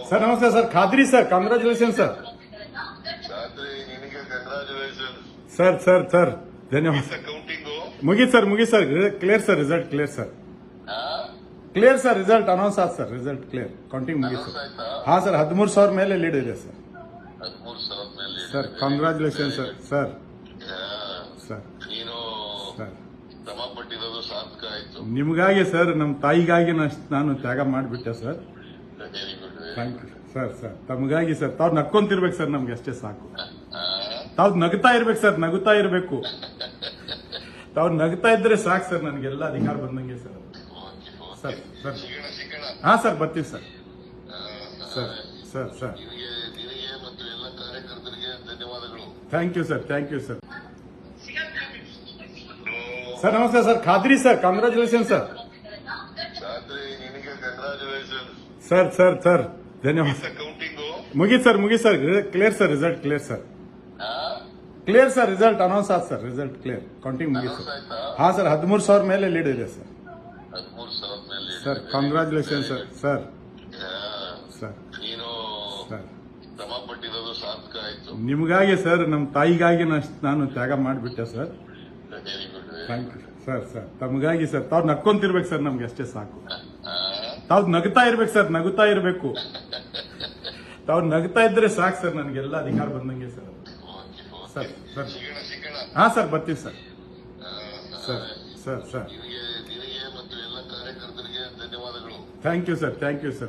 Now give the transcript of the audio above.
Sir ನಮಸ್ತೆ sir, Khadri sir, congratulation sir. Khadri, ನಿನಗೆ congratulation. Sir sir sir ಧನ್ಯವಾದ. ಕೌಂಟಿಂಗು ಮುಗೀತು sir, clear sir, result clear sir. Clear sir, result announce ಆಯ್ತು sir, result clear, counting ಮುಗೀತು sir. ಹಾ sir, 13,000 ಮೇಲೆ lead ಇದೆ ಸರ್. 13,000 ಮೇಲೆ sir congratulation sir. Sir sir ನೀನು ಸರ್ ಶ್ರಮ ಪಟ್ಟಿರೋದು ಸಾರ್ಥಕ ಆಯ್ತು. ನಿಮಗಾಗಿ ಸರ್, ನಮ್ಮ ತಾಯಿಗಾಗಿ ನಾನು ತ್ಯಾಗ ಮಾಡಿಬಿಟ್ಟೆ sir. Very good. Thank you sir. Sir ತಮಗಾಗಿ ಸರ್, ತಾವ್ ನಕ್ಕೊಂತಿರ್ಬೇಕು ಸರ್, ನಮ್ಗೆ ಅಷ್ಟೇ ಸಾಕು. ತಾವ್ ನಗ್ತಾ ಇರ್ಬೇಕು ಸರ್, ನಗುತ್ತಾ ಇರ್ಬೇಕು. ತಾವ್ ನಗ್ತಾ ಇದ್ರೆ ಸಾಕು ಸರ್, ನನಗೆಲ್ಲ ಅಧಿಕಾರ ಬಂದಂಗೆ ಸರ್. ಸರ್ ಸರ್ ಸಿಗೋಣ. ಹಾ ಸರ್, ಬರ್ತೀವಿ ಸರ್. ಸರ್ ಸರ್ ಸರ್ ನಿನಗೆ ಮತ್ತು ಎಲ್ಲ ಕಾರ್ಯಕರ್ತರಿಗೆ ಧನ್ಯವಾದಗಳು. Thank you sir, thank you sir. Sir ನಮಸ್ತೆ sir, Khadri sir, congratulation sir. Khadri, ನಿನಗೆ ಕಂಗ್ರಾಚುಲೇಷನ್. ಸರ್ ಸರ್ ಸರ್ ಧನ್ಯವಾದ. ಕೌಂಟಿಂಗು ಮುಗೀತು sir, clear sir, result clear sir. Clear sir, result announce ಆಯ್ತು ಸರ್, ರಿಸಲ್ಟ್ ಕ್ಲಿಯರ್, ಕೌಂಟಿಂಗ್ ಮುಗೀತು ಸರ್. ಹಾ sir, 13,000 ಮೇಲೆ lead ಇದೆ sir. 13,000 ಮೇಲೆ sir congratulation sir. Sir sir ನೀನು ಸರ್ ಶ್ರಮ ಪಟ್ಟಿರೋದು ಸಾರ್ಥಕ ಆಯ್ತು. ನಿಮಗಾಗಿ ಸರ್, ನಮ್ಮ ತಾಯಿಗಾಗಿ ನಾನು ತ್ಯಾಗ ಮಾಡಿಬಿಟ್ಟೆ sir. Very good. Thank you sir. Sir ತಮಗಾಗಿ ಸರ್, ತಾವ್ ನಕ್ಕೊಂತಿರ್ಬೇಕು ಸರ್, ನಮ್ಗೆ ಅಷ್ಟೇ ಸಾಕು. ತಾವ್ ನಗ್ತಾ ಇರ್ಬೇಕು ಸರ್, ನಗುತ್ತಾ ಇರ್ಬೇಕು. ತಾವ್ ನಗ್ತಾ ಇದ್ರೆ ಸಾಕು ಸರ್, ನನಗೆಲ್ಲ ಅಧಿಕಾರ ಬಂದಂಗೆ ಸರ್. ಸರ್ ಸರ್ ಸಿಗೋಣ. ಹಾ ಸರ್, ಬರ್ತೀವಿ ಸರ್. ಸರ್ ಸರ್ ಸರ್ ನಿನಗೆ ಮತ್ತು ಎಲ್ಲ ಕಾರ್ಯಕರ್ತರಿಗೆ ಧನ್ಯವಾದಗಳು. Thank you sir, thank you sir.